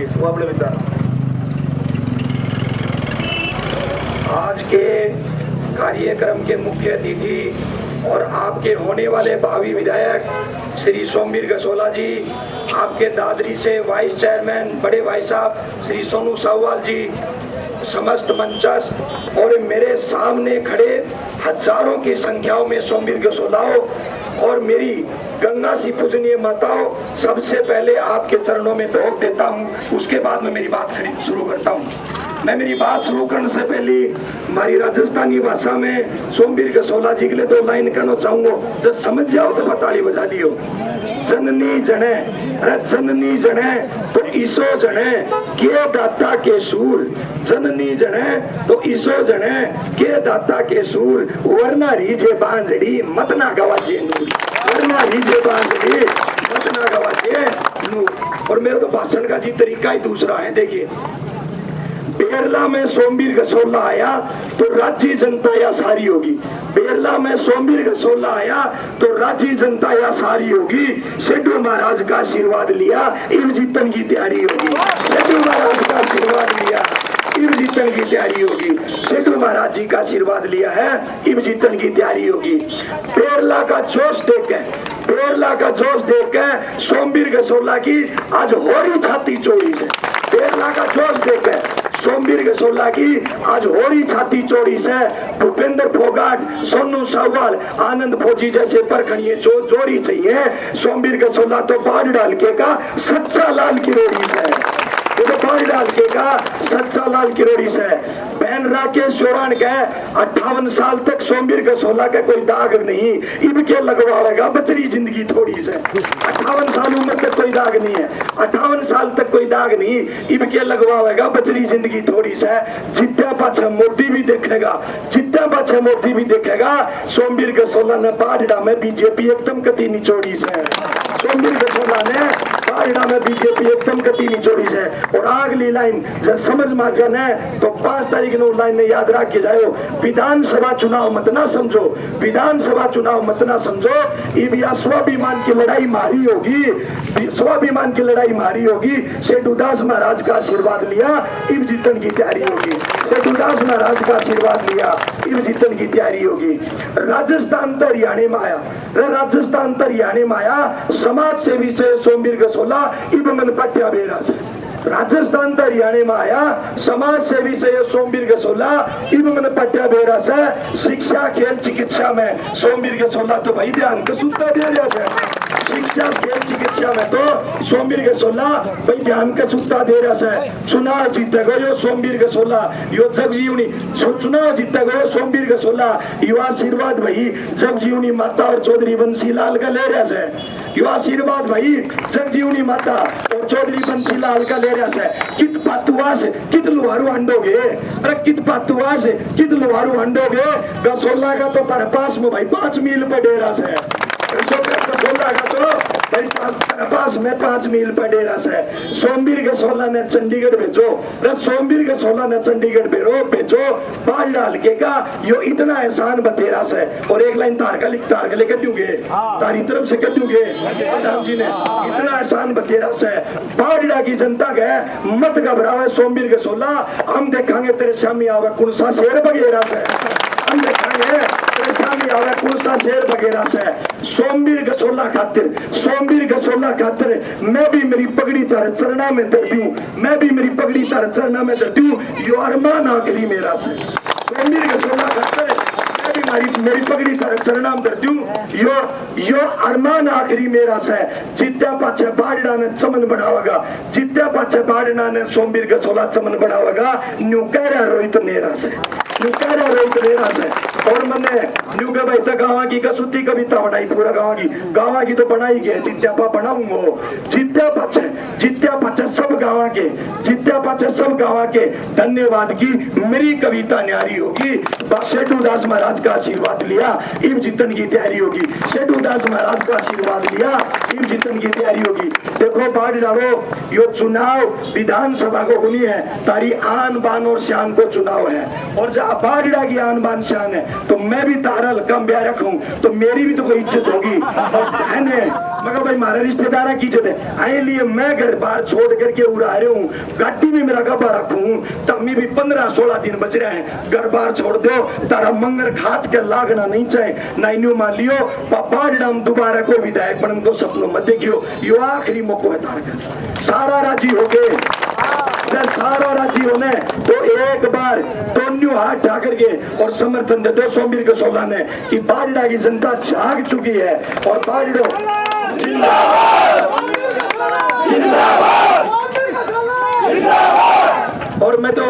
Please वो अपने विचार। आज के कार्यक्रम के मुख्य अतिथि और आपके होने वाले भावी विधायक श्री सोमवीर गसोला जी, आपके दादरी से वाइस चेयरमैन बड़े भाई साहब श्री सोनू साहवाल जी, समस्त मंचस्थ और मेरे सामने खड़े हजारों की संख्याओं में सोमवीर गसोलाओं और मेरी गंगा सी पूजनीय माताओं, सबसे पहले आपके चरणों में धोख देता हूं, उसके बाद में मेरी बात शुरू करता हूं। मैं मेरी बात शुरू करने से पहले हमारी राजस्थानी भाषा में सोमवीर गसोला जी के लिए 2 लाइन कहना चाहूंगा। जब समझ जाओ तो बताली बजा दियो। जननी जने, अरे जननी जने तो ईसो जने के दाता के सूर, जननी जने तो ईसो जने के दाता के सूर, वरना रीजे बांझड़ी मत ना गवाजे नूर, वरना रीजे बांझड़ी मत ना गवाजे नूर। और मेरा तो भाषण का जी तरीका ही दूसरा है। देखिए, बेरला में सोमवीर गसोला आया तो राज्य जनता या सारी होगी, बेरला में सोमवीर गसोला आया तो राज्य जनता या सारी होगी, सेठू महाराज का आशीर्वाद लिया इब जीतन की तैयारी होगी, सेठू महाराज का आशीर्वाद लिया इब जीतन की तैयारी होगी, सेठू महाराज जी का आशीर्वाद लिया है इब जीतन की तैयारी होगी। बेरला का जोश देख के, बेरला का जोश देख के सोमवीर गसोला की आज हो रही छाती चोरी से, बेरला का जोश देख के सोमवीर गसोला की आज हो रही छाती चोरी से भूपेंद्र फोगाट, सोनू साहवाल, आनंद फौजी जैसे परखड़िए जोड़ी चाहिए। सोमवीर गसोला तो बाढ़ डाल के का सच्चा लाल किरोड़ी है, तो बाढ़ डाल के का सच्चा लाल किरोड़ी से। बहन राकेश चौरान के 58 साल तक सोमवीर गसोला का कोई दाग नहीं, इब के लगवाएगा बचरी जिंदगी थोड़ी से। 58 साल उम्र तक कोई दाग नहीं है, 58 साल तक कोई दाग नहीं, इब के लगवाएगा बचरी जिंदगी थोड़ी से। जितना पाछे मोदी भी देखेगा, जितना पाछे मोदी भी देखेगा, सोमवीर गसोला ने बाढ़ में बीजेपी एकदम कति निचोड़ी से, सोमवीर गसोला ने बाढ़ में बीजेपी एकदम कति निचोड़ी से। और अगली लाइन जब समझ में जाना है तो 5 तारीख को लाइन में याद रख के जाओ, विधानसभा चुनाव मत ना समझो, विधानसभा चुनाव मत ना समझो, इब या स्वाभिमान की लड़ाई मारी होगी, स्वाभिमान की लड़ाई मारी होगी। सेठूदास महाराज का आशीर्वाद लिया इब जीतन की तैयारी होगी, सेठूदास महाराज का आशीर्वाद लिया इब जीतन की तैयारी होगी। राजस्थान तो हरियाणा में आया, राजस्थान तो हरियाणा में आया, समाज सेवी से सोमवीर गसोला इब मन पट्या बेरा से, राजस्थान तो हरियाणा में आया, समाज सेवी से सोमवीर गसोला इब मन पट्या बेरा से। शिक्षा खेल चिकित्सा में सोमवीर गसोला तो भाई ध्यान कसूता दे रहा है, शिक्षा खेल चिकित्सा में तो सोमवीर गसोला भाई ध्यान कसूता दे रहा है। चुनाव जीतेगा यो सोमवीर गसोला, यो जगजीवनी चुनाव जीतेगा सोमवीर गसोला, युवा आशीर्वाद भाई जगजीवनी माता और चौधरी बंसीलाल का ले रहा है, युवा आशीर्वाद भाई जगजीवनी माता और चौधरी बंसीलाल का ले रहा है। कित पातुआस कित लोहारू अंडोगे, अरे कित पातुआस कित लोहारू अंडोगे, गसोला का तो तारे पास में भाई 5 मील पे डेरा है, गसोला का तो भाई पास में 5 मील पे डेरा है। सोमवीर गसोला ने चंडीगढ़ भेजो, सोमवीर गसोला ने चंडीगढ़ भेजो, बाढ़ डाल के का यो इतना एहसान बतेरा से। और एक लाइन तार का लेकर दूंगे, तारी तरफ से कर दूंगे राम जी ने, इतना एहसान बतेरा से। बाढ़ की जनता के मत घबरावे सोमवीर गसोला, हम देखांगे तेरे सामने आवे कौन सा शेर बगेरा से, हम देखांगे तेरे सामने आवे कौन सा शेर बगेरा से। सोमवीर गसोला खातिर, सोमवीर गसोला खातिर मैं भी मेरी पगड़ी तार चरणा में धरती हूँ, मैं भी मेरी पगड़ी तार चरणा में धरती हूँ, यो अरमान आखिरी मेरा से। सोमवीर गसोला खातिर मैं भी मेरी पगड़ी तार चरणा में धरती हूँ, यो अरमान आखिरी मेरा से। जित्या पाछे बाढ़ ने चमन बनावेगा, जित्या पाछे बाढ़ ने सोमवीर गसोला चमन बनावेगा, न्यू कह रहा रोहित नेरा से, न्यू कह रहा रोहित नेरा से। और मैंने न्यू के भाई तक गाँव की कसूती कविता बनाई, पूरा गाँव की तो बनाई गई, जित्या पा बनाऊंगो, जित्या पाछे सब गाँव के, जित्या पाछे सब गाँव के धन्यवाद की मेरी कविता न्यारी होगी। सेठूदास महाराज का आशीर्वाद लिया इब जीतन की तैयारी होगी, सेठूदास महाराज का आशीर्वाद लिया इब जीतन की तैयारी होगी। देखो बाढ़ डालो, यो चुनाव विधानसभा को नहीं है, तारी आन बान और शान को चुनाव है। और जहाँ बाढ़ की आन बान शान है, तो मैं भी तारा कम ब्याह रखूं तो मेरी भी तो कोई इज्जत होगी। और बहन है मगर भाई हमारे रिश्तेदार की इज्जत है, आए लिए मैं घर बार छोड़ करके उड़ा रहे हूँ, गाड़ी में मेरा गब्बा रखूं तभी भी 15-16 दिन बच रहे हैं, घर बार छोड़ दो तारा मंगर घाट के लागना नहीं चाहे नाइन्यू मान लियो पापा जड़म दोबारा कोई विधायक बनने को सपनों मत देखियो, यो आखिरी मौका है तार का। सारा राजी हो गए, जब सारा राजी होने तो एक बार दोनों हाथ उठा करके और समर्थन दे दो सोमवीर गसोला ने कि बाजड़ा की जनता जाग चुकी है और बाजड़ो जिंदाबाद जिंदाबाद जिंदाबाद। और मैं तो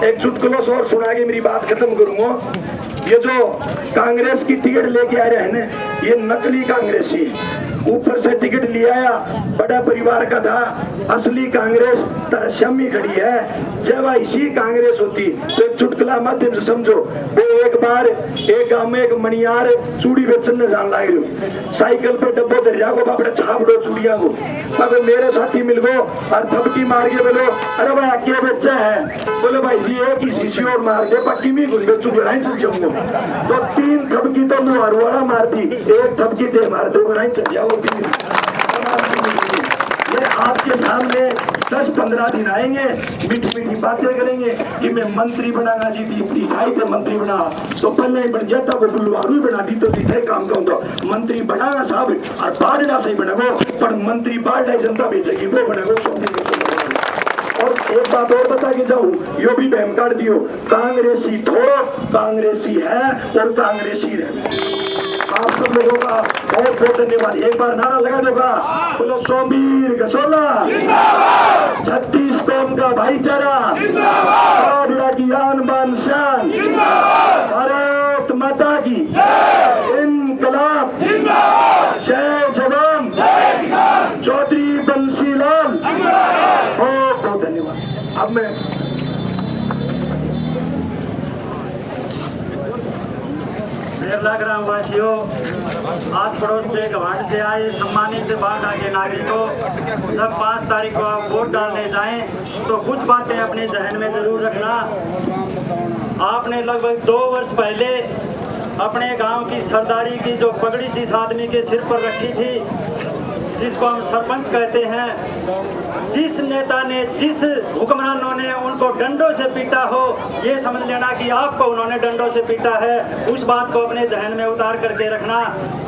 एक चुटकुलों से और सुना के मेरी बात खत्म करूंगा। ये जो कांग्रेस की टिकट लेके आ रहे हैं ना, ये नकली कांग्रेसी, ऊपर से टिकट ले आया, बड़ा परिवार का था, असली कांग्रेस तरशमी खड़ी है। जब इसी कांग्रेस होती तो एक चुटकुला माध्यम से समझो। वो एक बार एक गांव में एक मणियार चूड़ी बेचने जान लाग रहे, साइकिल पर डब्बो दर जाओ बापड़े छाप दो चूड़िया को, तब मेरे साथी मिल गो और थपकी मार के बोलो अरे भाई क्या बच्चा है, बोले भाई जी एक ही शीशी और मार के पक्की में घुस गए चुगराई चल जाऊंगा। तो 3 थपकी तो मुहारवाड़ा मारती, एक थपकी ते मार दो चल जाओ। ये आपके सामने 10-15 दिन आएंगे, मीठी मीठी बातें करेंगे कि मैं मंत्री बनागा जी, ईसाई पे मंत्री बना तो पहले ही बन जाता, वो बुलवारू बना दी तो तीसरे काम का तो मंत्री बनागा साहब और बाढ़ सही बनेगो, पर मंत्री बाढ़ जनता बेचेगी वो बनेगो। और एक बात और बता के जाऊं, यो भी बहम काट दियो, कांग्रेसी थोड़ो कांग्रेसी है और कांग्रेसी रहे। आप सब लोगों का बहुत बहुत धन्यवाद। एक बार नारा लगा देगा, बोलो सोमवीर गसोला जिंदाबाद, 36 कौम का भाईचारा जिंदाबाद, बाजड़ा की आन बान शान जिंदाबाद, भारत माता की इनकलाब जिंदाबाद, जय जवान जय किसान, चौधरी बंसीलाल जिंदाबाद। बहुत बहुत धन्यवाद। अब मैं बेरला ग्राम वासियों, आस पड़ोस से घाट से आए सम्मानित बाढ़ के नागरिकों, जब 5 तारीख को आप वोट डालने जाएं तो कुछ बातें अपने जहन में जरूर रखना। आपने लगभग 2 वर्ष पहले अपने गांव की सरदारी की जो पगड़ी जिस आदमी के सिर पर रखी थी, जिसको हम सरपंच कहते हैं, जिस नेता ने जिस हुक्मरानों ने उनको डंडों से पीटा हो, ये समझ लेना कि आपको उन्होंने डंडों से पीटा है। उस बात को अपने जहन में उतार करके रखना।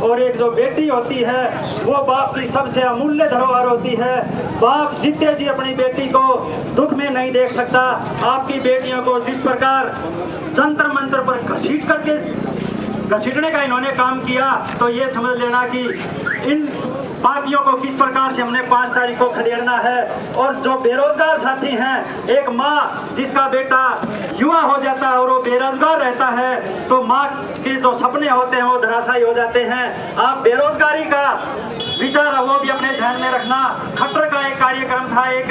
और एक जो बेटी होती है वो बाप की सबसे अमूल्य धरोहर होती है। बाप जीते जी अपनी बेटी को दुख में नहीं देख सकता। आपकी बेटियों को जिस प्रकार जंतर मंतर पर घसीटने का इन्होंने काम किया, तो ये समझ लेना कि इन पापियों को किस प्रकार से हमने 5 तारीख को खदेड़ना है। और जो बेरोजगार साथी हैं, एक माँ जिसका बेटा युवा हो जाता है और वो बेरोजगार रहता है, तो माँ के जो सपने होते हैं वो धराशायी हो जाते हैं। आप बेरोजगारी का विचार वो भी अपने ध्यान में रखना। खट्टर का एक कार्यक्रम था, एक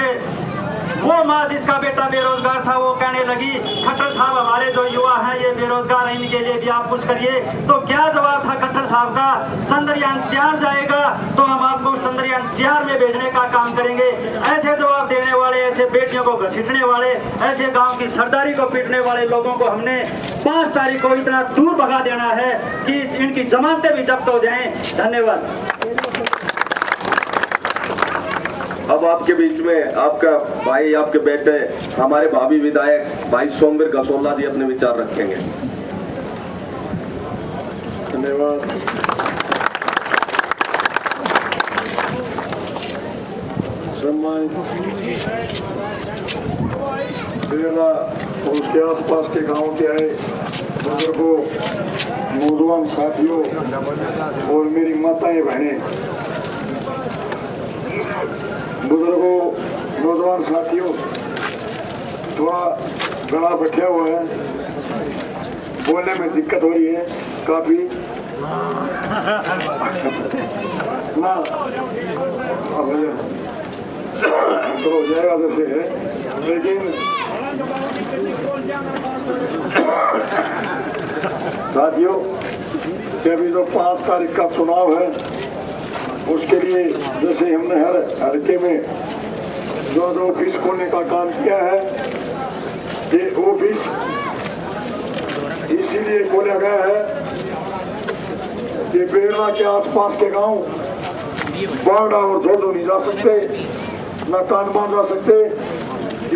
वो माँ जिसका बेटा बेरोजगार था वो कहने लगी, खट्टर साहब हमारे जो युवा हैं ये बेरोजगार हैं, इनके लिए भी आप कुछ करिए। तो क्या जवाब था खट्टर साहब का, चंद्रयान 4 जाएगा तो हम आपको चंद्रयान 4 में भेजने का काम करेंगे। ऐसे जवाब देने वाले, ऐसे बेटियों को घसीटने वाले, ऐसे गांव की सरदारी को पीटने वाले लोगों को हमने 5 तारीख को इतना दूर भगा देना है कि इनकी जमानतें भी जब्त हो जाएं। धन्यवाद। अब आपके बीच में आपका भाई, आपके बेटे, हमारे भावी विधायक भाई सोमवीर गसोला जी अपने विचार रखेंगे। धन्यवाद। सम्मानित बेरला और उसके आसपास के गांव के आए बुजुर्गों, नौजवान साथियों और मेरी माताएं बहनें, बुजुर्गों, नौजवान साथियों, थोड़ा गला बैठा हुआ है, बोलने में दिक्कत हो रही है काफी ना, तो हो जाएगा जैसे है, लेकिन साथियों अभी जो 5 तारीख का चुनाव है उसके लिए जैसे हमने हर हल्के में जो ऑफिस खोलने का काम किया है, ये ऑफिस इसीलिए बोला गया है कि बेरना के आसपास के गांव बाड़ा और झोड़ो नहीं जा सकते, न कानमान जा सकते।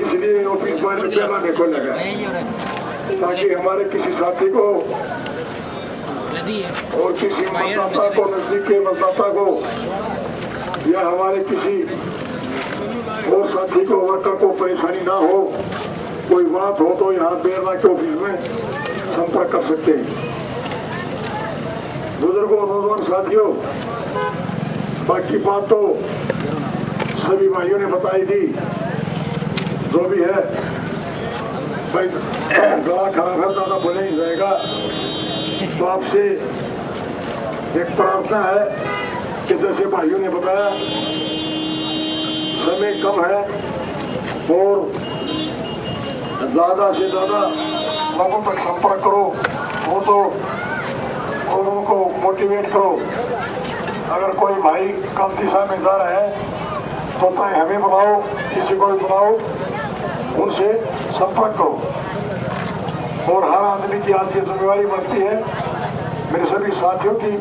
इसलिए ऑफिस बेरना में खोला गया ताकि हमारे किसी साथी को और किसी मतदाता को, नजदीक के मतदाता को या हमारे किसी और साथी को, वर्कर को परेशानी ना हो। कोई बात हो तो यहाँ बेरना के ऑफिस में संपर्क कर सकते हैं। बुजुर्गों, नौजवान साथियों, बाकी बात तो सभी भाइयों ने बताई थी। जो भी है भाई, गला खराब है, ज्यादा बोले नहीं जाएगा। तो आपसे एक प्रार्थना है कि जैसे भाइयों ने बताया समय कम है और ज्यादा से ज्यादा लोगों तक संपर्क करो, वो तो और उनको मोटिवेट करो। अगर कोई भाई कम दिशा में जा रहा है तो चाहे हमें बुलाओ, किसी को भी बुलाओ, उनसे संपर्क करो। और हर आदमी की आज ये जिम्मेवारी बनती है मेरे सभी साथियों की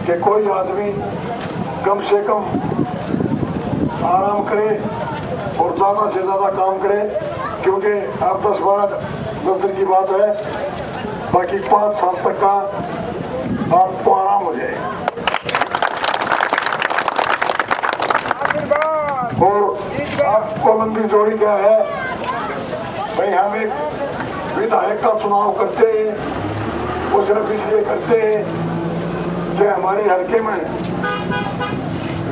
कि कोई आदमी कम से कम आराम करे और ज़्यादा से ज़्यादा काम करे, क्योंकि अब 10 दिन की बात है, बाकी 5 साल तक का आपको आराम हो जाए। और आपको लंबी जोड़ी क्या है भाई, हम एक विधायक का चुनाव करते हैं, वो सिर्फ इसलिए करते हैं कि हमारे हल्के में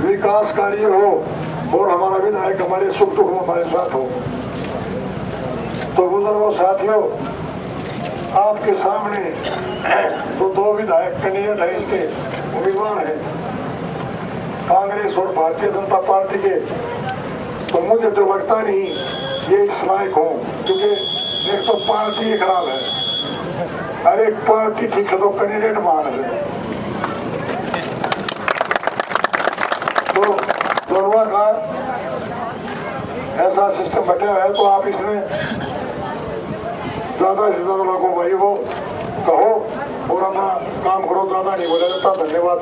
विकास कार्य हो और हमारा विधायक हमारे सुख दुख में हमारे साथ हो। तो बुजुर्गों, साथियों, आपके सामने तो 2 विधायक कैंडिडेट है, इसके उम्मीदवार हैं कांग्रेस और भारतीय जनता पार्टी के। तो मुझे तो लगता नहीं ये इस लायक हो, क्योंकि एक तो पार्टी ही खराब है, हर एक पार्टी ठीक है तो कैंडिडेट मान है। तो दोनों का ऐसा सिस्टम बैठा है, तो आप इसमें ज्यादा से ज्यादा लोगों भाई वो कहो और अपना काम करो, ज्यादा नहीं बोला जाता। धन्यवाद।